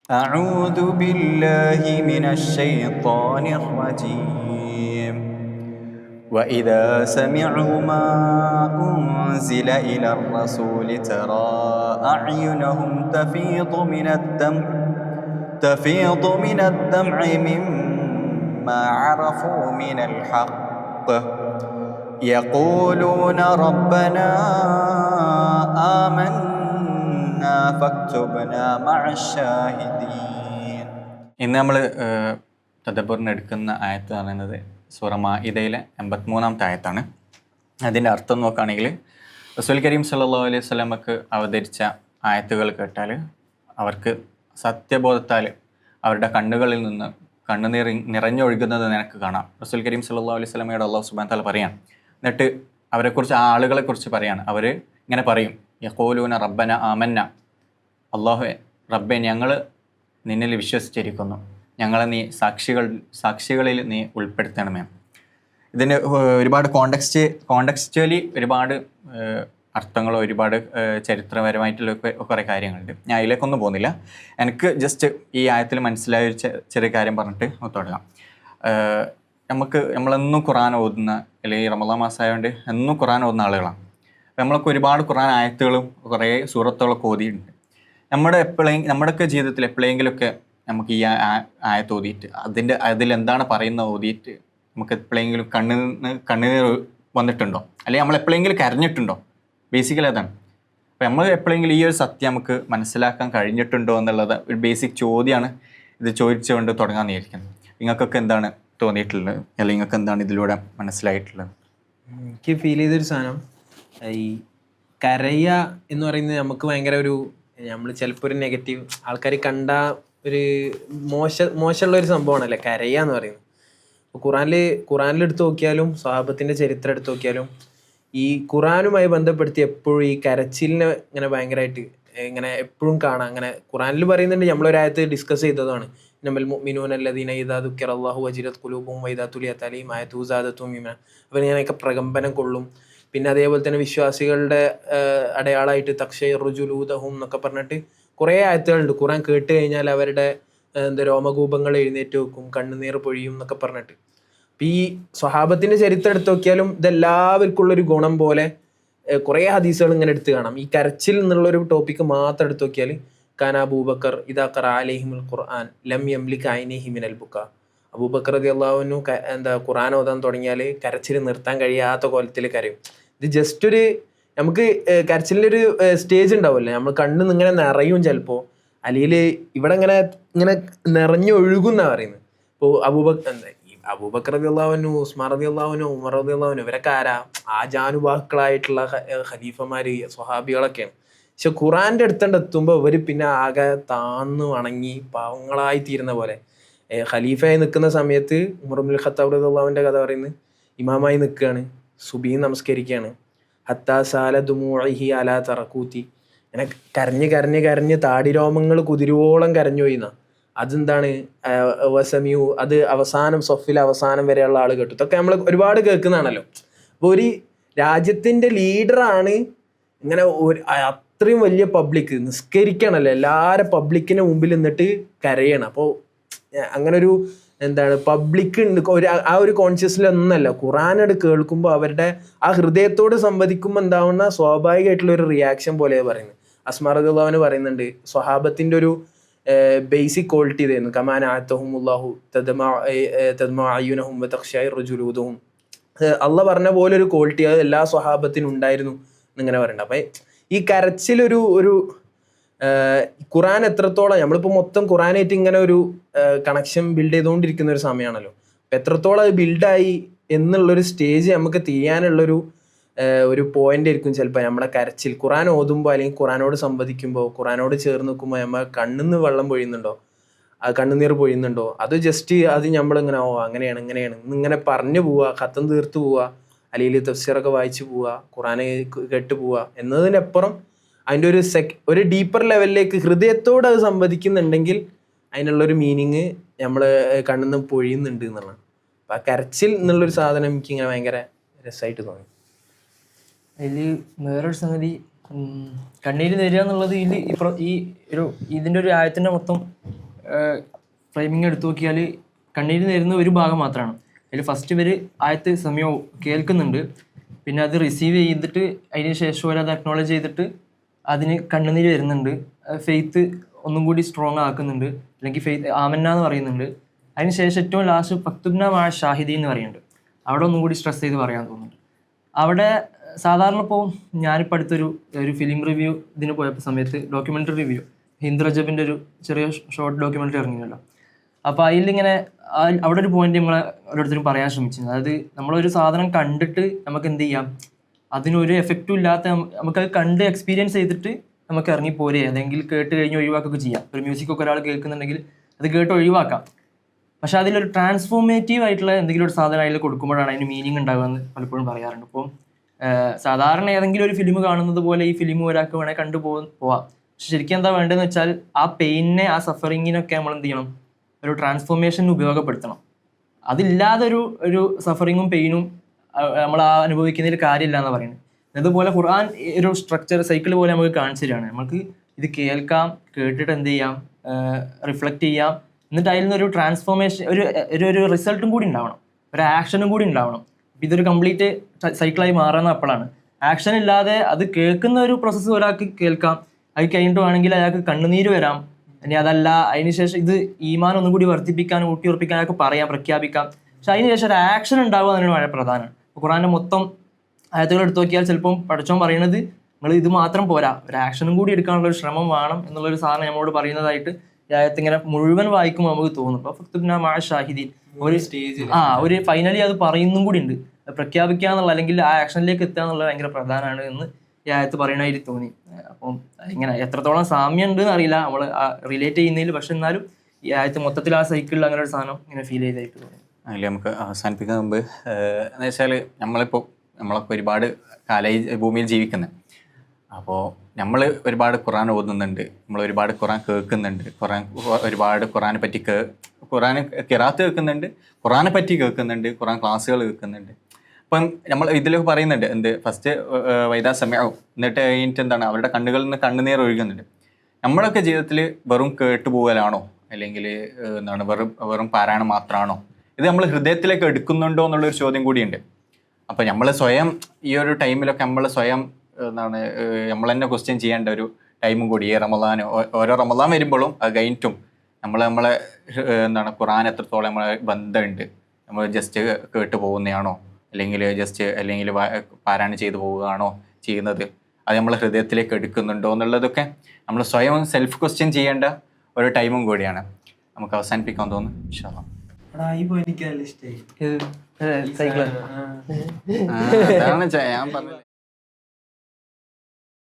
أعوذ بالله من الشيطان الرجيم وإذا سمعوا ما أنزل إلى الرسول ترى أعينهم تفيض من الدمع مما عرفوا من الحق يقولون ربنا آمنا فاكتبنا مع الشاهدين. ഇന്ന് നമ്മൾ തദബ്ബറിന് എടുക്കുന്ന ആയത്ത് പറയുന്നത് സൂറ മാഇദയിലെ 83-ാമത്തെ ആയത്താണ്. അതിൻ്റെ അർത്ഥം നോക്കുകയാണെങ്കിൽ റസൂൽ കരീം സല്ലല്ലാഹു അലൈഹി വസല്ലമക്ക് അവതരിച്ച ആയത്തുകൾ കേട്ടാൽ അവർക്ക് സത്യബോധത്താൽ അവരുടെ കണ്ണുകളിൽ നിന്ന് കണ്ണുനീർ നിറഞ്ഞൊഴുകുന്നത് നിനക്ക് കാണാം. റസൂൽ കരീം സല്ലല്ലാഹു അലൈഹി വസല്ലമയോട് അല്ലാഹു സുബ്ഹാനഹു വതആല പറയാണ്. എന്നിട്ട് അവരെക്കുറിച്ച്, ആ ആളുകളെക്കുറിച്ച് പറയാണ്. അവർ ഇങ്ങനെ പറയും, യഖൂലൂന റബ്ബന ആമന്ന, അല്ലാഹുവേ റബ്ബെ ഞങ്ങൾ നിന്നിൽ വിശ്വസിച്ചിരിക്കുന്നു, ഞങ്ങളെ നീ സാക്ഷികളിൽ നീ ഉൾപ്പെടുത്തണമേ. ഇതിന് ഒരുപാട് കോണ്ടക്സ്ച്വലി ഒരുപാട് അർത്ഥങ്ങളോ ഒരുപാട് ചരിത്രപരമായിട്ടുള്ള കുറേ കാര്യങ്ങളുണ്ട്. ഞാൻ അതിലേക്കൊന്നും പോകുന്നില്ല. എനിക്ക് ജസ്റ്റ് ഈ ആയത്തിൽ മനസ്സിലായ ഒരു ചെറിയ കാര്യം പറഞ്ഞിട്ട് തുടങ്ങാം. നമ്മളെന്നും ഖുർആൻ ഓതുന്ന, അല്ലെങ്കിൽ റമളാൻ മാസമായതുകൊണ്ട് എന്നും ഖുർആൻ ഓതുന്ന ആളുകളാണ്. അപ്പോൾ നമ്മളൊക്കെ ഒരുപാട് ഖുർആൻ ആയത്തുകളും കുറേ സൂറത്തുകളൊക്കെ ഓതിയിട്ടുണ്ട്. നമ്മുടെയൊക്കെ ജീവിതത്തിൽ എപ്പോഴെങ്കിലുമൊക്കെ നമുക്ക് ഈ ആയത്ത് ഓതിയിട്ട് അതിലെന്താണ് പറയുന്നത് ഓതിയിട്ട് നമുക്ക് എപ്പോഴെങ്കിലും കണ്ണുനീർ വന്നിട്ടുണ്ടോ, അല്ലെങ്കിൽ നമ്മൾ എപ്പോഴെങ്കിലും കരഞ്ഞിട്ടുണ്ടോ? ബേസിക്കലി അതാണ്. അപ്പോൾ നമ്മൾ എപ്പോഴെങ്കിലും ഈ ഒരു സത്യം നമുക്ക് മനസ്സിലാക്കാൻ കഴിഞ്ഞിട്ടുണ്ടോ എന്നുള്ളത് ഒരു ബേസിക് ചോദ്യമാണ്. ഇത് ചോദിച്ചുകൊണ്ട് തുടങ്ങാമെന്ന് വിചാരിക്കുന്നത്. നിങ്ങൾക്കൊക്കെ എന്താണ് തോന്നിയിട്ടുള്ളത്, അല്ലെങ്കിൽ നിങ്ങൾക്ക് എന്താണ് ഇതിലൂടെ മനസ്സിലായിട്ടുള്ളത്? എനിക്ക് ഫീൽ ചെയ്തൊരു സാധനം, ഈ കരയുക എന്ന് പറയുന്നത് നമുക്ക് ഭയങ്കര ഒരു, നമ്മൾ ചിലപ്പോൾ ഒരു നെഗറ്റീവ് ആൾക്കാർ കണ്ട ഒരു മോശമുള്ള ഒരു സംഭവമാണല്ലേ കരയുക എന്ന് പറയുന്നത്. ഇപ്പോൾ ഖുറാനിലെടുത്ത് നോക്കിയാലും സ്വഹാബത്തിൻ്റെ ചരിത്രം എടുത്ത് നോക്കിയാലും ഈ ഖുറാനുമായി ബന്ധപ്പെടുത്തി എപ്പോഴും ഈ കരച്ചിലിനെ ഇങ്ങനെ ഭയങ്കരമായിട്ട് ഇങ്ങനെ എപ്പോഴും കാണാം. അങ്ങനെ ഖുറാനിൽ പറയുന്നുണ്ട്, നമ്മളൊരായത്ത് ഡിസ്കസ് ചെയ്തതാണ്, ഇന്നമൽ മുഅ്മിനൂന അല്ലദീന ഇദാ ദുക്കിറല്ലാഹു വജിലത് ഖുലൂബുഹും വഇദാ തുലിയത് അലൈഹിം ആയതുഹു സാദത്തുഹും ഈമാന. അപ്പോൾ ഇങ്ങനെയൊക്കെ പ്രകമ്പനം കൊള്ളും. പിന്നെ അതേപോലെ തന്നെ വിശ്വാസികളുടെ അടയാളമായിട്ട് തഖ്ശഇറു ജുലൂദഹും എന്നൊക്കെ പറഞ്ഞിട്ട് കുറേ ആയത്തുകളുണ്ട്. ഖുറാൻ കേട്ട് കഴിഞ്ഞാൽ അവരുടെ രോമകൂപങ്ങൾ എഴുന്നേറ്റ് വെക്കും, കണ്ണുനീർ പൊഴിയും എന്നൊക്കെ പറഞ്ഞിട്ട്. അപ്പം ഈ സ്വഹാബത്തിൻ്റെ ചരിത്രം എടുത്ത് നോക്കിയാലും ഇതെല്ലാവർക്കുള്ളൊരു ഗുണം പോലെ കുറേ ഹദീസുകൾ ഇങ്ങനെ എടുത്ത് കാണാം. ഈ കരച്ചിൽ എന്നുള്ളൊരു ടോപ്പിക്ക് മാത്രം എടുത്ത് നോക്കിയാൽ കാന അബൂബക്കർ ഇദാ ഖറഅ അലൈഹിമുൽ ഖുർആൻ ലം യംലിക ഐനൈഹി മിനൽ ബുക. അബൂബക്കർ റളിയല്ലാഹു അൻഹു ഖുർആൻ ഓതാൻ തുടങ്ങിയാൽ കരച്ചിൽ നിർത്താൻ കഴിയാത്ത കോലത്തിൽ കരയും. ഇത് ജസ്റ്റ് ഒരു, നമുക്ക് കരച്ചിലിൻ്റെ ഒരു സ്റ്റേജ് ഉണ്ടാവുമല്ലോ, നമ്മൾ കണ്ണ് ഇങ്ങനെ നിറയും ചിലപ്പോൾ, അല്ലെങ്കിൽ ഇവിടെ ഇങ്ങനെ നിറഞ്ഞൊഴുകുന്നാണ് പറയുന്നത്. ഇപ്പോൾ അബൂബക്കർ റളിയല്ലാഹു അൻഹു, ഉസ്മാൻ റളിയല്ലാഹു അൻഹു, ഉമർ റളിയല്ലാഹു അൻഹു ഇവരൊക്കെ ആരാ? ആജാനുബാഹുക്കളായിട്ടുള്ള ഖലീഫമാർ, സ്വഹാബികളൊക്കെയാണ്. പക്ഷെ ഖുറാൻ്റെ അടുത്തെത്തുമ്പോൾ ഇവർ പിന്നെ ആകെ താന്ന് വണങ്ങി പാവങ്ങളായി തീരുന്ന പോലെ. ഖലീഫയായി നിൽക്കുന്ന സമയത്ത് ഉമർ ഇബ്നുൽ ഖത്താബ് റളിയല്ലാഹുവിൻ്റെ കഥ പറയുന്നത്, ഇമാമായി നിൽക്കുകയാണ്, സുബഹി നമസ്കരിക്കുകയാണ്, ഹത്താ സാല ദുമൂഇഹി അലാ തറക്കൂത്തി, ഇങ്ങനെ കരഞ്ഞ് താടിരോമങ്ങൾ കുതിരുവോളം കരഞ്ഞു പോയിന്നാ. അതെന്താണ് വസമിയു, അത് അവസാനം സൊഫിൽ അവസാനം വരെയുള്ള ആൾ കേട്ടു. ഇതൊക്കെ നമ്മൾ ഒരുപാട് കേൾക്കുന്നതാണല്ലോ. അപ്പോൾ ഒരു രാജ്യത്തിൻ്റെ ലീഡറാണ് ഇങ്ങനെ അത്രയും വലിയ പബ്ലിക് നിസ്കരിക്കണല്ലോ, എല്ലാവരും പബ്ലിക്കിൻ്റെ മുമ്പിൽ നിന്നിട്ട് കരയണം. അപ്പോൾ അങ്ങനെ ഒരു പബ്ലിക് ആ ഒരു കോൺഷ്യസിലൊന്നല്ല. ഖുറാനോട് കേൾക്കുമ്പോൾ അവരുടെ ആ ഹൃദയത്തോട് സംവദിക്കുമ്പോൾ എന്താവുന്ന സ്വാഭാവികമായിട്ടുള്ള ഒരു റിയാക്ഷൻ പോലെയാണ് പറയുന്നത്. അസ്മാ റളിയല്ലാഹു അൻഹ പറയുന്നുണ്ട്, സ്വഹാബത്തിൻ്റെ ഒരു ബേസിക് ക്വാളിറ്റി ഇതായിരുന്നു, കമാന ആതഹുമുല്ലാഹു തദ്മഉ അയ്യുനഹും വതഖ്ശഇറു ജുലൂദുഹും. അള്ളാഹ് പറഞ്ഞ പോലെ ഒരു ക്വാളിറ്റി അത് എല്ലാ സ്വഹാബത്തിനും ഉണ്ടായിരുന്നു എന്നിങ്ങനെ പറയുന്നുണ്ട്. അപ്പം ഈ കരച്ചിലൊരു ഖുറാൻ എത്രത്തോളം, നമ്മളിപ്പോൾ മൊത്തം ഖുറാനായിട്ട് ഇങ്ങനെ ഒരു കണക്ഷൻ ബിൽഡ് ചെയ്തുകൊണ്ടിരിക്കുന്ന ഒരു സമയമാണല്ലോ. അപ്പം എത്രത്തോളം അത് ബിൽഡായി എന്നുള്ളൊരു സ്റ്റേജ് നമുക്ക് ഒരു പോയിന്റ് ആയിരിക്കും ചിലപ്പോൾ നമ്മുടെ കരച്ചിൽ. ഖുറാൻ ഓതുമ്പോൾ അല്ലെങ്കിൽ ഖുറാനോട് സംവദിക്കുമ്പോൾ, ഖുറാനോട് ചേർന്ന് നിൽക്കുമ്പോൾ നമ്മൾ കണ്ണിന്ന് വെള്ളം പൊഴിയുന്നുണ്ടോ, കണ്ണുനീർ പൊഴിയുന്നുണ്ടോ, അത് ജസ്റ്റ് അത് നമ്മളിങ്ങനെ അങ്ങനെയാണ് ഇങ്ങനെ പറഞ്ഞു പോവുക, ഖത്തം തീർത്ത് പോവുക, അല്ലെങ്കിൽ തഫ്സീറൊക്കെ വായിച്ച് പോവുക, ഖുറാനെ കേട്ട് പോവുക എന്നതിനപ്പുറം അതിൻ്റെ ഒരു ഡീപ്പർ ലെവലിലേക്ക് ഹൃദയത്തോട് അത് സംവദിക്കുന്നുണ്ടെങ്കിൽ അതിനുള്ളൊരു മീനിങ് നമ്മൾ കണ്ണിന്ന് പൊഴിയുന്നുണ്ട് എന്നുള്ളതാണ്. അപ്പം ആ കരച്ചിൽ എന്നുള്ളൊരു സാധനം എനിക്കിങ്ങനെ ഭയങ്കര രസമായിട്ട് തോന്നി. അതിൽ വേറൊരു സംഗതി, കണ്ണീര് തരിക എന്നുള്ളത് ഇതിൻ്റെ ഒരു ആയത്തിൻ്റെ മൊത്തം ഫ്രെയിമിങ് എടുത്തു നോക്കിയാൽ കണ്ണീര് നേരുന്ന ഒരു ഭാഗം മാത്രമാണ്. അതിൽ ഫസ്റ്റ് ഇവർ ആയത്ത് സമയം കേൾക്കുന്നുണ്ട്, പിന്നെ അത് റിസീവ് ചെയ്തിട്ട് അതിന് ശേഷം അവരത് അക്നോളജ് ചെയ്തിട്ട് അതിന് കണ്ണുനീര് വരുന്നുണ്ട്, ഫെയ്ത്ത് ഒന്നും കൂടി സ്ട്രോങ് ആക്കുന്നുണ്ട്, അല്ലെങ്കിൽ ഫെയ്ത്ത് ആമന്ന എന്ന് പറയുന്നുണ്ട്. അതിന് ശേഷം ഏറ്റവും ലാസ്റ്റ് ഫക്തുബ്ന മഅ ഷാഹിദീൻ എന്ന് പറയുന്നുണ്ട്. അവിടെ ഒന്നും കൂടി സ്ട്രെസ് ചെയ്ത് പറയാൻ തോന്നുന്നുണ്ട്. അവിടെ സാധാരണ ഇപ്പോൾ ഞാനിപ്പോൾ അടുത്തൊരു ഫിലിം റിവ്യൂ ഇതിന് പോയപ്പോൾ സമയത്ത് ഡോക്യുമെൻ്ററി റിവ്യൂ ഹിന്ദ് റജബിൻ്റെ ഒരു ചെറിയ ഷോർട്ട് ഡോക്യുമെൻ്ററി ഇറങ്ങിയല്ലോ. അപ്പോൾ അതിലിങ്ങനെ അവിടെ ഒരു പോയിന്റ് നമ്മളെ ഓരോരുത്തരും പറയാൻ ശ്രമിച്ചു. അതായത് നമ്മളൊരു സാധനം കണ്ടിട്ട് നമുക്ക് എന്ത് ചെയ്യാം, അതിനൊരു എഫക്റ്റും ഇല്ലാത്ത നമുക്കത് കണ്ട് എക്സ്പീരിയൻസ് ചെയ്തിട്ട് നമുക്ക് ഇറങ്ങി പോരേ, അല്ലെങ്കിൽ കേട്ട് കഴിഞ്ഞ് ഒഴിവാക്കുകയൊക്കെ ചെയ്യാം. ഒരു മ്യൂസിക്കൊക്കെ ഒരാൾ കേൾക്കുന്നുണ്ടെങ്കിൽ അത് കേട്ട് ഒഴിവാക്കാം. പക്ഷെ അതിലൊരു ട്രാൻസ്ഫോർമേറ്റീവ് ആയിട്ടുള്ള എന്തെങ്കിലും ഒരു സാധനം അതിൽ കൊടുക്കുമ്പോഴാണ് അതിന് മീനിങ് ഉണ്ടാകുക എന്ന് പലപ്പോഴും പറയാറുണ്ട്. ഇപ്പോൾ സാധാരണ ഏതെങ്കിലും ഒരു ഫിലിം കാണുന്നത് പോലെ ഈ ഫിലിം ഒരാൾക്ക് വേണേൽ പോവാം. പക്ഷെ ശരിക്കും എന്താ വേണ്ടതെന്ന് വെച്ചാൽ ആ പെയിനെ, ആ സഫറിങ്ങിനൊക്കെ നമ്മൾ എന്ത് ചെയ്യണം, ഒരു ട്രാൻസ്ഫോർമേഷന് ഉപയോഗപ്പെടുത്തണം. അതില്ലാതെ ഒരു സഫറിങ്ങും പെയിനും നമ്മൾ ആ അനുഭവിക്കുന്നതിൽ കാര്യമില്ല എന്ന് പറയുന്നത്. അതുപോലെ ഖുർആൻ ഒരു സ്ട്രക്ചർ സൈക്കിൾ പോലെ നമുക്ക് കാണിച്ചു തരികയാണ്. നമുക്ക് ഇത് കേൾക്കാം, കേട്ടിട്ട് എന്ത് ചെയ്യാം, റിഫ്ലക്റ്റ് ചെയ്യാം, എന്നിട്ട് അതിൽ നിന്നൊരു ട്രാൻസ്ഫോർമേഷൻ, ഒരു റിസൾട്ടും കൂടി ഉണ്ടാവണം, ഒരു ആക്ഷനും കൂടി ഉണ്ടാവണം. ഇതൊരു കംപ്ലീറ്റ് സൈക്കിളായി മാറുന്ന അപ്പോഴാണ്. ആക്ഷൻ ഇല്ലാതെ അത് കേൾക്കുന്ന ഒരു പ്രോസസ്സ് ഒരാൾക്ക് കേൾക്കാം, അത് കഴിഞ്ഞിട്ട് വേണമെങ്കിൽ അയാൾക്ക് കണ്ണുനീര് വരാം. ഇനി അതല്ല അതിനുശേഷം ഇത് ഈമാൻ ഒന്നും കൂടി വർദ്ധിപ്പിക്കാൻ, ഊട്ടിയുറപ്പിക്കാൻ അയാൾക്ക് പറയാം, പ്രഖ്യാപിക്കാം. പക്ഷെ അതിനുശേഷം ഒരു ആക്ഷൻ ഉണ്ടാവുക എന്നതിന് വളരെ പ്രധാനമാണ്. ഖുർആന്റെ മൊത്തം ആയത്തുകൾ എടുത്തു നോക്കിയാൽ ചിലപ്പം പഠിച്ചോൻ പറയുന്നത് നിങ്ങൾ ഇത് മാത്രം പോരാ, ഒരു ആക്ഷനും കൂടി എടുക്കാനുള്ള ഒരു ശ്രമം വേണം എന്നുള്ളൊരു സാധനം നമ്മളോട് പറയുന്നതായിട്ട് ഈ ആയത്ത് ഇങ്ങനെ മുഴുവൻ വായിക്കുമ്പോൾ നമുക്ക് തോന്നും. അപ്പോൾ ഫക്തുബ്ന മഅ ഷാഹിദീൻ ഒരു ഫൈനലി അത് പറയുന്നും കൂടി ഉണ്ട്. പ്രഖ്യാപിക്കുക എന്നുള്ള അല്ലെങ്കിൽ ആ ആക്ഷനിലേക്ക് എത്തുക എന്നുള്ളത് ഭയങ്കര പ്രധാനമാണ് എന്ന് ഈ ആയത്ത് പറയണായിട്ട് തോന്നി. അപ്പം ഇങ്ങനെ എത്രത്തോളം സാമ്യം ഉണ്ട് എന്ന് അറിയില്ല നമ്മൾ റിലേറ്റ് ചെയ്യുന്നതിൽ, പക്ഷെ എന്നാലും ഈ ആയത്ത് മൊത്തത്തിൽ ആ സൈക്കിളിൽ അങ്ങനെ ഒരു സാധനം ഇങ്ങനെ ഫീൽ ചെയ്തായിട്ട് തോന്നി. അതിൽ നമുക്ക് അവസാനിപ്പിക്കുന്ന മുമ്പ് എന്ന് വെച്ചാൽ നമ്മളൊക്കെ ഒരുപാട് കാലം ഭൂമിയിൽ ജീവിക്കുന്നത്. അപ്പോൾ നമ്മൾ ഒരുപാട് ഖുർആൻ ഓതുന്നുണ്ട്, നമ്മൾ ഒരുപാട് ഖുർആൻ കേൾക്കുന്നുണ്ട്, ഒരുപാട് ഖുർആനെ പറ്റി ഖുർആൻ ഖിറാത്ത് കേൾക്കുന്നുണ്ട്, ഖുർആനെ പറ്റി കേൾക്കുന്നുണ്ട്, ഖുർആൻ ക്ലാസ്സുകൾ കേൾക്കുന്നുണ്ട്. അപ്പം നമ്മൾ ഇതിലൊക്കെ പറയുന്നുണ്ട് എന്ത് ഫസ്റ്റ് വൈദാ സമയാവും, എന്നിട്ട് കഴിഞ്ഞിട്ട് എന്താണ് അവരുടെ കണ്ണുകളിൽ നിന്ന് കണ്ണുനീർ ഒഴുകുന്നുണ്ട്. നമ്മളൊക്കെ ജീവിതത്തിൽ വെറും കേട്ടുപോകലാണോ, അല്ലെങ്കിൽ എന്താണ് വെറും പാരായണം മാത്രമാണോ, ഇത് നമ്മൾ ഹൃദയത്തിലേക്ക് എടുക്കുന്നുണ്ടോ എന്നുള്ളൊരു ചോദ്യം കൂടിയുണ്ട്. അപ്പം നമ്മൾ സ്വയം ഈ ഒരു ടൈമിലൊക്കെ നമ്മൾ സ്വയം എന്താണ് നമ്മൾ തന്നെ ക്വസ്റ്റ്യൻ ചെയ്യേണ്ട ഒരു ടൈമും കൂടി ഈ റമദാൻ, ഓരോ റമദാൻ വരുമ്പോഴും അത് കഴിഞ്ഞിട്ടും നമ്മളെ എന്താണ് ഖുർആൻ എത്രത്തോളം നമ്മളെ ബന്ധമുണ്ട്, നമ്മൾ ജസ്റ്റ് കേട്ട് പോകുന്നതാണോ അല്ലെങ്കിൽ പാരായണം ചെയ്തു പോവുകയാണോ ചെയ്യുന്നത്, അത് നമ്മൾ ഹൃദയത്തിലേക്ക് എടുക്കുന്നുണ്ടോ എന്നുള്ളതൊക്കെ നമ്മൾ സ്വയം സെൽഫ് ക്വസ്റ്റ്യൻ ചെയ്യേണ്ട ഒരു ടൈമും കൂടിയാണ്. നമുക്ക് അവസാനിപ്പിക്കാൻ തോന്നുന്നു. ഇൻഷാ അല്ലാഹ്. സൈക്കിൾ അതാണ് ഞാൻ പറഞ്ഞത്.